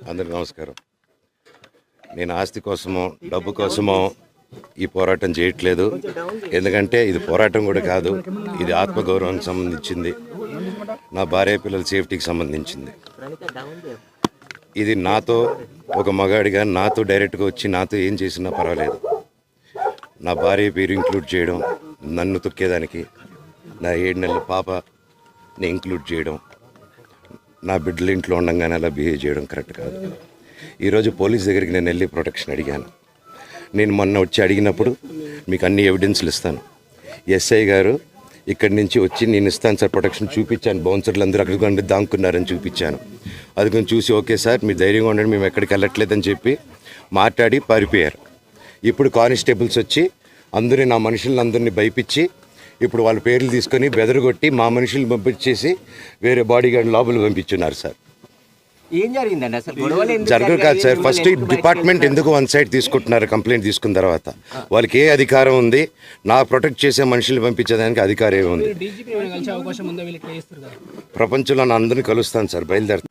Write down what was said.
అందరికి నమస్కారం. నేను ఆస్తి కోసమో డబ్బు కోసమో ఈ పోరాటం చేయట్లేదు. ఎందుకంటే ఇది పోరాటం కూడా కాదు, ఇది ఆత్మగౌరవానికి సంబంధించింది, నా భార్య పిల్లల సేఫ్టీకి సంబంధించింది. ఇది నాతో ఒక మగాడిగా నాతో డైరెక్ట్గా వచ్చి నాతో ఏం చేసినా పర్వాలేదు. నా భార్య పేరు ఇంక్లూడ్ చేయడం, నన్ను తొక్కేదానికి నా 7 నెలల పాపని ఇంక్లూడ్ చేయడం, నా బిడ్డలు ఇంట్లో ఉండగానే అలా బిహేవ్ చేయడం కరెక్ట్ కాదు. ఈరోజు పోలీస్ దగ్గరికి నేను వెళ్ళి ప్రొటెక్షన్ అడిగాను. నేను మొన్న వచ్చి అడిగినప్పుడు మీకు అన్ని ఎవిడెన్స్లు ఇస్తాను. ఎస్ఐ గారు ఇక్కడి నుంచి వచ్చి నేను ఇస్తాను సార్ ప్రొటెక్షన్ చూపించాను. బౌన్సర్లు అందరూ అక్కడికి దాక్కున్నారని చూపించాను. అది కొంచెం చూసి ఓకే సార్ మీరు ధైర్యంగా ఉండండి, మేము ఎక్కడికి వెళ్ళట్లేదని చెప్పి మాట్లాడి పారిపోయారు. ఇప్పుడు కానిస్టేబుల్స్ వచ్చి అందరినీ నా మనుషులందరినీ భయపించి ఇప్పుడు వాళ్ళ పేర్లు తీసుకొని బెదరగొట్టి మా మనుషులు పంపించేసి వేరే బాడీ గార్డ్ లోపల పంపించున్నారు సార్. ఏం జరిగిందండి అసలు? గొడవలు జరగదు కాదు సార్. ఫస్ట్ డిపార్ట్మెంట్ ఎందుకు వన్ సైడ్ తీసుకుంటున్నారు? కంప్లైంట్ తీసుకున్న తర్వాత వాళ్ళకి ఏ అధికారం ఉంది? నా ప్రొటెక్ట్ చేసే మనుషులు పంపించేదానికి అధికారం ఏముంది? ప్రపంచంలో నా అందరినీ కలుస్తాను సార్, బయలుదేరుతాను.